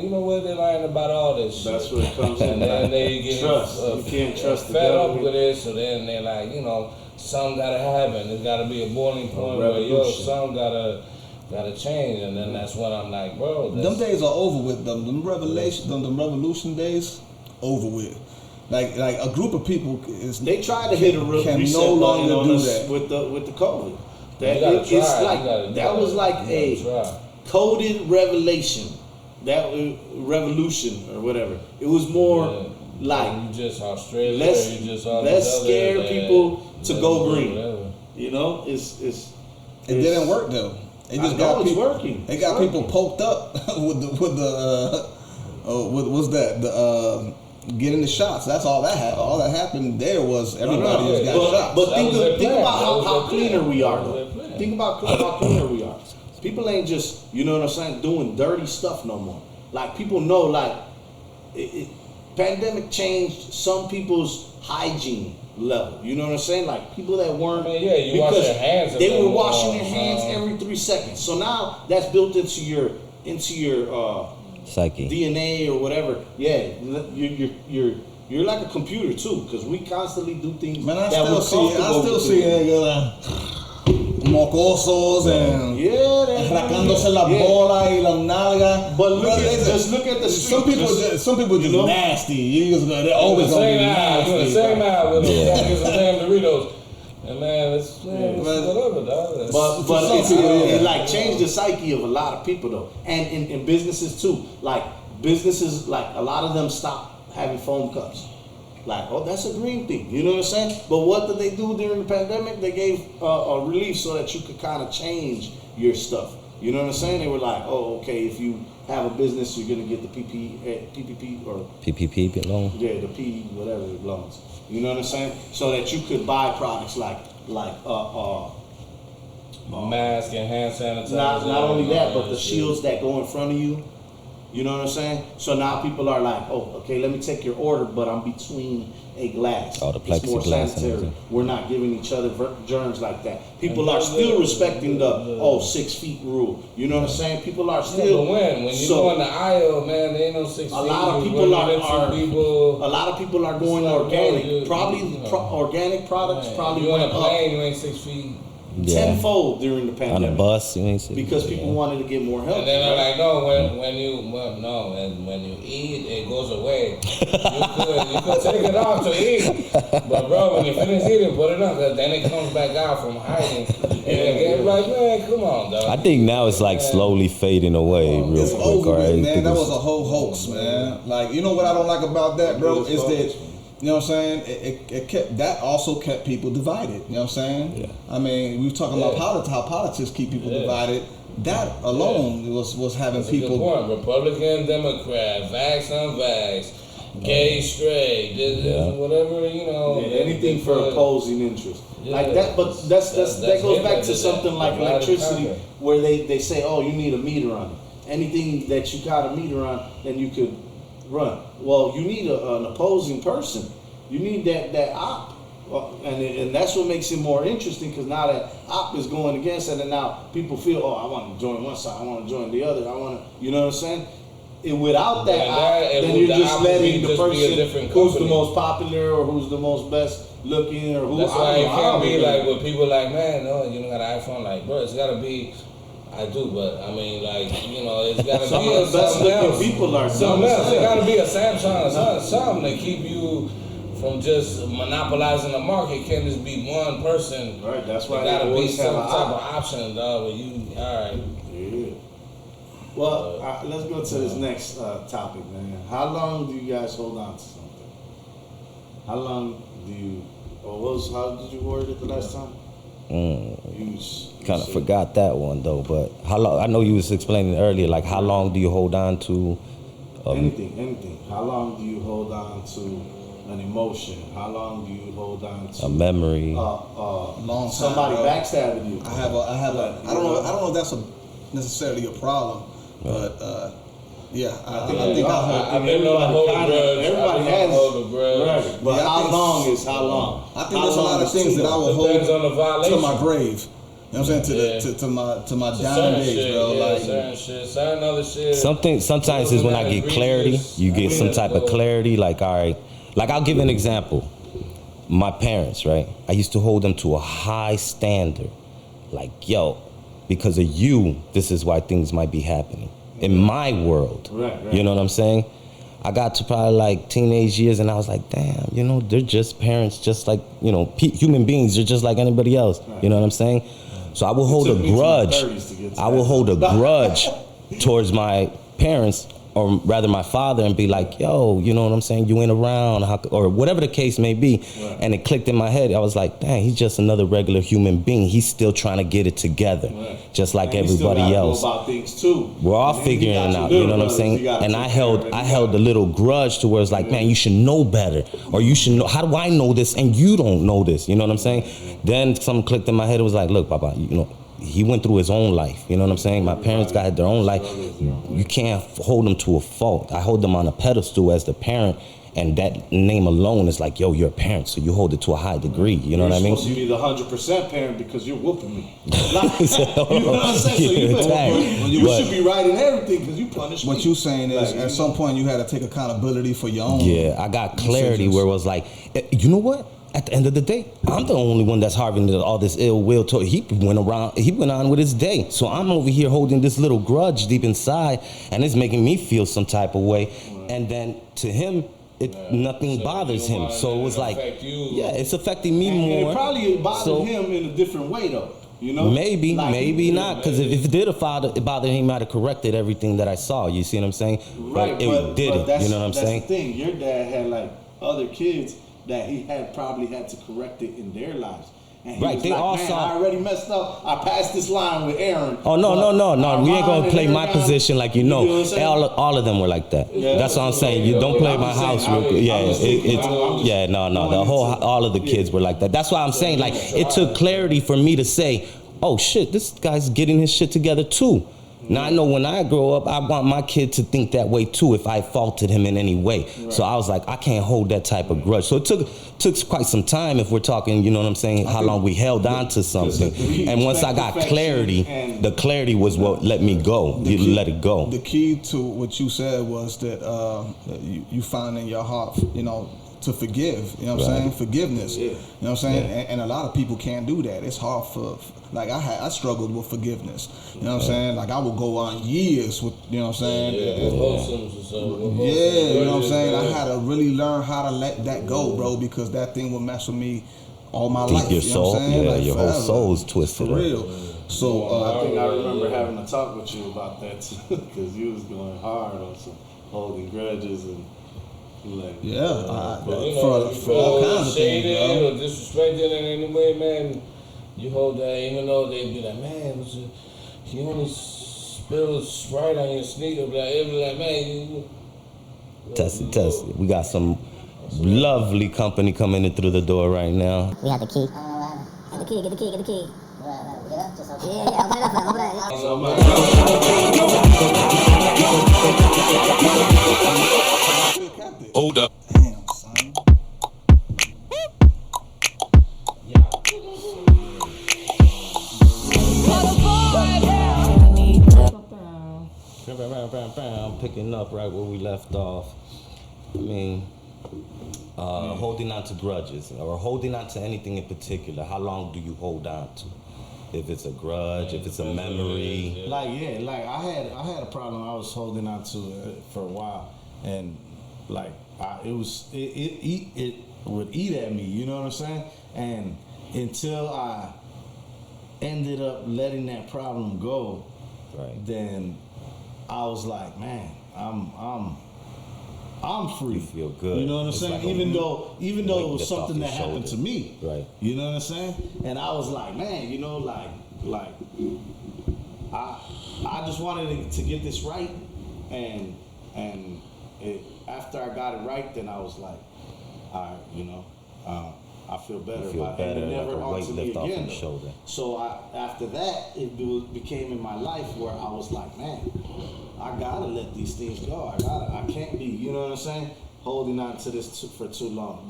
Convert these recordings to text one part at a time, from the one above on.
you know what, they lying about all this shit. That's what it comes in. And then they get trust. You can't trust the fed up government. with it, so then they like, you know, something gotta happen. There's gotta be a boiling point where something gotta change, and then that's when I'm like, bro. Them days are over with. Them revolution days, over with. Like a group of people they tried to hit a real can reset no longer button on do us that with the COVID. That was like a coded revelation. That revolution or whatever. It was more like you just Australia. Let's scare people to go green. Whatever. You know, it didn't work though. It just got people working. They got people poked up getting the shots. That's all that happened. All that happened there was everybody just got shots. But think about how cleaner we are though. Think about how cleaner we are. People ain't just, you know what I'm saying, doing dirty stuff no more. Like people know, like pandemic changed some people's hygiene level. You know what I'm saying? Like people that weren't, you wash your hands. They were washing their hands every 3 seconds. So now that's built into your psyche, DNA or whatever. Yeah, you're like a computer too, because we constantly do things. Man, I still see mocosos and arrancándose la bola y la nalga. But just look at the street. Some people just nasty. They're always gonna be nasty. The same out with them damn Doritos. And man, it's whatever, dog. But it like changed the psyche of a lot of people though, and in businesses too. Like businesses, like a lot of them stopped having foam cups. Like, oh, that's a green thing. You know what I'm saying? But what did they do during the pandemic? They gave a relief so that you could kind of change your stuff. You know what I'm saying? They were like, oh, okay, if you have a business, you're going to get the PPP or... PPP loan? Yeah, the P, whatever loans. You know what I'm saying? So that you could buy products like mask and hand sanitizer. Not only that, but the shields that go in front of you. You know what I'm saying? So now people are like, oh, okay, let me take your order, but I'm between a glass. Oh, the it's more plexiglass. sanitary. We're not giving each other germs like that. People are still respecting the 6 feet rule. You know what I'm saying? People are still. But when you go in the aisle, man, there ain't no 6 feet. A lot of people are going organic. Organic products probably you went on a plane, you ain't 6 feet. Tenfold during the pandemic. On a bus, you ain't because people wanted to get more healthy. And then I'm like, no, when you eat, it goes away. You could take it off to eat, but bro, when you finish eating, put it on, cause then it comes back out from hiding. And like, man, come on, dog. I think now it's like slowly fading away real it's quick. Over with, right? man. That was a whole hoax, man. Like, you know what I don't like about that, bro, is that. You know what I'm saying? It also kept people divided. You know what I'm saying? Yeah. I mean, we were talking about politics, how politics keep people divided. That alone was having That's people. A good point. Republican, Democrat, vax, unvax, gay, straight, whatever, you know. Anything for opposing interest. Like that, but that goes back to something like electricity, where they say, oh, you need a meter on it. Anything that you got a meter on, then you could run. Well, you need an opposing person. You need that op, and that's what makes it more interesting, because now that op is going against it, and now people feel, oh, I want to join one side, I want to join the other, I want to, you know what I'm saying? And without that op, then you're just letting the person who's the most popular or who's the most best looking or who. That's why it can't be like with people like, man, no, you don't got an iPhone, like, bro, it's got to be. I do, but I mean, like, you know, it's got to be some of the best looking people are something else. It got to be a Samsung or something to keep you from just monopolizing the market. It can't just be one person. Right, that's why it got to be some type of option, dog. Where you, all right. Yeah. Well, let's go to this next topic, man. How long do you guys hold on to something? How long do you? How did you word it the last time? Kind of forgot that one though, but how long? I know you was explaining earlier, like how long do you hold on to anything? How long do you hold on to an emotion? How long do you hold on to a memory? Long somebody backstabbing you. I don't know if that's necessarily a problem, but yeah, I think I've been on hold a grudge. Everybody has a grudge. Right. But how long is how long? I think there's a lot of things that I will hold to my grave. know what I'm saying? To my dying days, bro. Yeah, like certain shit, certain other shit. Sometimes is when I get clarity. You get some type of clarity. Like, all right, like I'll give an example. My parents, right? I used to hold them to a high standard. Like, yo, because of you, this is why things might be happening in my world. Right. You know what I'm saying? I got to probably like teenage years and I was like, damn, you know, they're just parents, just like, you know, human beings. They're just like anybody else. Right. You know what I'm saying? So I will hold a grudge. I will hold a grudge towards my parents, or rather my father, and be like, yo, you know what I'm saying? You ain't around, or whatever the case may be. Right. And it clicked in my head. I was like, dang, he's just another regular human being. He's still trying to get it together, just like everybody else. About things too. We're all figuring it out, you know what I'm saying? And I held a little grudge towards like, man, you should know better, or you should know. How do I know this and you don't know this? You know what I'm saying? Then something clicked in my head. It was like, look, Papa, you know, he went through his own life. You know what I'm saying? My parents got their own life. You can't hold them to a fault. I hold them on a pedestal as the parent, and that name alone is like, yo, you're a parent, so you hold it to a high degree. You know what I mean? You're supposed to be the 100% parent because you're whooping me. You know what I'm saying? So you should be right in everything because you punish me. What you saying is, at some point, you had to take accountability for your own. Yeah, I got clarity where it was like, you know what? At the end of the day, I'm the only one that's harboring all this ill will. He went on with his day. So I'm over here holding this little grudge deep inside, and it's making me feel some type of way. And then to him, nothing bothers him. So it was like, yeah, it's affecting me more. And it probably bothered him in a different way, though. You know? Maybe not. Because if it did bother him, he might have corrected everything that I saw. You see what I'm saying? Right, but it didn't. You know what I'm saying? That's the thing. Your dad had like other kids that he had probably had to correct it in their lives. And he was they like, all man, saw. I already messed up. I passed this line with Aaron. Oh, no. We ain't going to play my position like you know. All of them were like that. Yeah, that's what I'm saying. You don't play my house real quick. Yeah, all of the kids were like that. That's why I'm saying, like, it took clarity for me to say, oh, shit, this guy's getting his shit together, too. Now I know when I grow up, I want my kid to think that way too if I faulted him in any way. Right. So I was like, I can't hold that type of grudge. So it took quite some time if we're talking, you know what I'm saying, how long we held on to something. And once I got clarity, the clarity was what let me go. You let it go. The key to what you said was that you find in your heart, you know, to forgive, you know what I'm saying? Forgiveness. Yeah. You know what I'm saying? Yeah. And a lot of people can't do that. It's hard like I struggled with forgiveness. You know what I'm saying? Like I would go on years with, you know what I'm saying? Yeah, you know what I'm saying? I had to really learn how to let that go, bro, because that thing would mess with me all my life. Your you soul, know what I'm saying? Like your forever. whole soul's twisted. For real. So I think I remember having a talk with you about that too, because you was going hard on some holding grudges and like, for all kinds of things, bro. Or disrespected in any way, man. You hold that, even though they be like, man, he only spilled Sprite on your sneaker. Like, it be like, man, Test it. We got some lovely company coming in through the door right now. We have the key. Get the key. Yeah, just open it. Open it. Hold up. damn, son. I'm picking up right where we left off. I mean, holding on to grudges or holding on to anything in particular. How long do you hold on to? If it's a grudge, if it's a memory. Like I had a problem I was holding on to for a while, and like it would eat at me. You know what I'm saying? And until I ended up letting that problem go, Right. then I was like, man, I'm free. You feel good. You know what I'm saying? Like even though it was something that happened to me. Right. You know what I'm saying? And I was like, man, you know, like I just wanted to get this right, and after I got it right, then I was like, all right, you know, I feel better. You feel about better, it. And it never like a weight haunted me lift off again, your though. shoulder. So after that, it became in my life where I was like, man, I gotta let these things go. I can't be, you know what I'm saying, holding on to this for too long.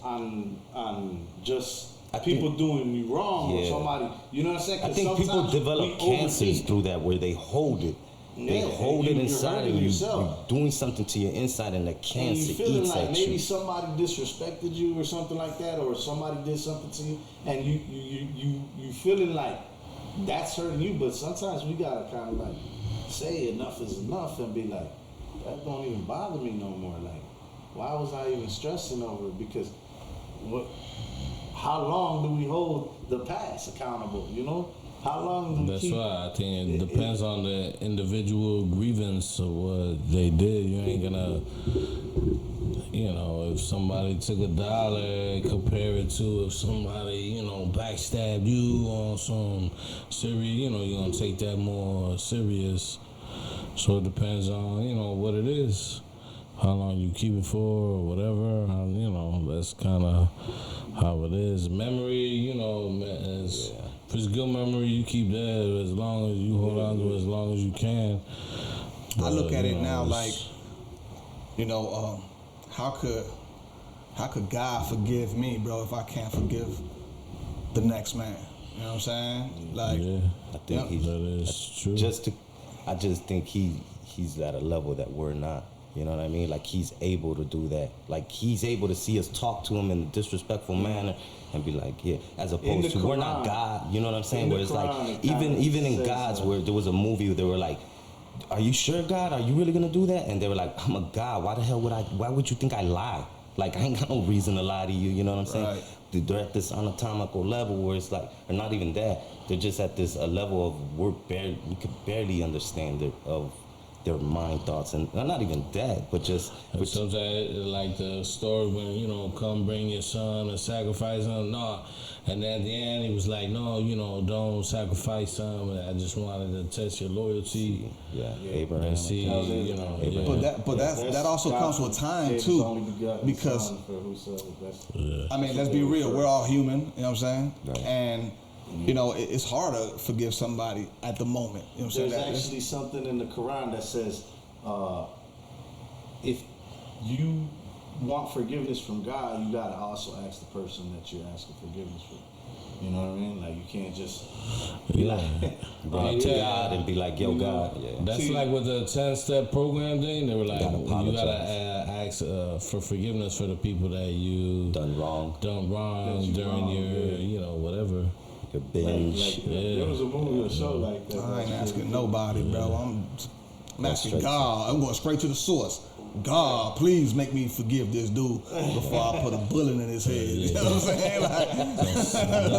I'm just people doing you wrong or somebody, you know what I'm saying? I think people develop cancers through that, where they hold it. They hold it inside of you. You're doing something to your inside, and the cancer eats at you. You feeling like maybe somebody disrespected you or something like that, or somebody did something to you, and you feeling like that's hurting you. But sometimes we gotta kind of like say enough is enough and be like, that don't even bother me no more. Like, why was I even stressing over it? Because how long do we hold the past accountable? You know. How long do we keep? That's why I think it depends on the individual grievance of what they did. You ain't gonna, you know, if somebody took $1 and compare it to if somebody, you know, backstabbed you on some serious, you know, you're gonna take that more serious. So it depends on, you know, what it is, how long you keep it for or whatever. You know, that's kind of how it is. Memory, you know, is. If it's good memory, you keep that as long as you hold on to it as long as you can. I look at it now like, you know, how could God forgive me, bro, if I can't forgive the next man? You know what I'm saying? Like, I think that is true. I just think he's at a level that we're not. You know what I mean? Like, he's able to do that. Like, he's able to see us talk to him in a disrespectful manner and be like, yeah, as opposed to, we're not God. You know what I'm saying? Where it's like, even in God's, where there was a movie where they were like, are you sure, God? Are you really gonna do that? And they were like, I'm a God. Why would you think I lie? Like, I ain't got no reason to lie to you. You know what I'm saying? Right. They're at this anatomical level where it's like, or not even that. They're just at this level of we could barely understand their mind thoughts, and not even that, but just sometimes like the story when, you know, come bring your son and sacrifice him. No, and at the end he was like, no, you know, don't sacrifice him. I just wanted to test your loyalty. Abraham. And see, you know, that also comes with time too, because I mean, let's be real, we're all human. You know what I'm saying? Right. And you know, it's hard to forgive somebody at the moment. You know what I'm saying? There's actually something in the Quran that says, if you want forgiveness from God, you gotta also ask the person that you're asking forgiveness from. You know what I mean? Like, you can't just be bring to God and be like, yo, God. Yeah. That's like with the 10-step program thing. They were like, you gotta ask for forgiveness for the people that you done wrong during your, you know, whatever. Your binge. There was a movie or show like that. I ain't asking nobody, bro. I'm asking God. I'm going straight to the source. God, please make me forgive this dude before I put a bullet in his head. You know what I'm saying?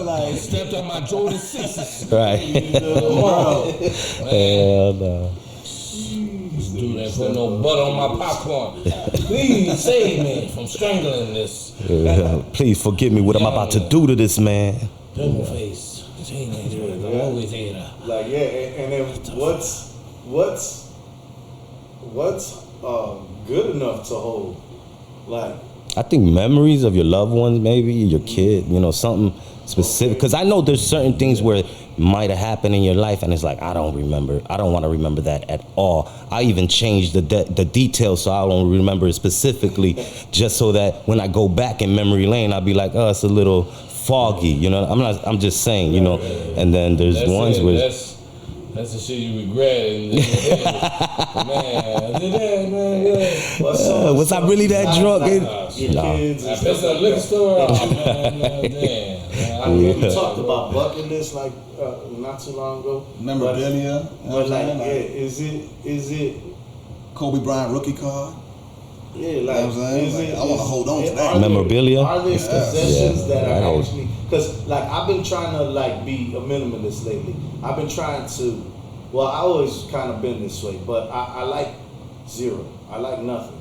Like stepped on my Jordan 6s. Right. Hell no. Dude ain't put no butter on my popcorn. Please save me from strangling this. Please forgive me what I'm about to do to this man. Double face. Teenager. I'm always hater. Like, and then what's good enough to hold? Like, I think memories of your loved ones, maybe your kid, you know, something specific. Because I know there's certain things where it might have happened in your life, and it's like, I don't want to remember that at all. I even changed the details so I don't remember it specifically, just so that when I go back in memory lane, I'll be like, oh, it's a little foggy, you know. I'm just saying, you know. And then there's ones where that's the shit you regret. Was I really that drunk? Kids. That's a liquor store. We talked about bucket list like not too long ago. memorabilia. But like, is it Kobe Bryant rookie card? Yeah, like, You know what I'm saying? I want to hold on to that. Memorabilia? Are there possessions that I are hold. actually, because like I've been trying to like be a minimalist lately. I've been trying to, well, I always kind of been this way, but I like zero. I like nothing.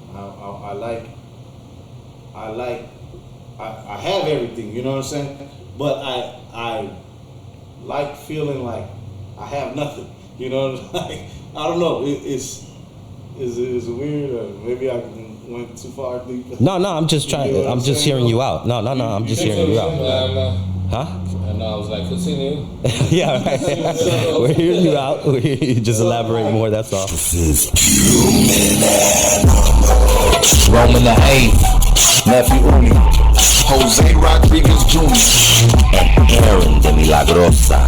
I have everything. You know what I'm saying? But I like feeling like I have nothing. You know, like I don't know. It's weird. Maybe I went too far deep. No, I'm just trying. You know I'm just hearing you out. No, I'm just hearing you out. Huh? And I was like, continue. Yeah, right. We're hearing you out. You just elaborate more. That's all. Roman the 8th, nephew Uli. Jose Rodriguez Jr. and Aaron de Milagrosa.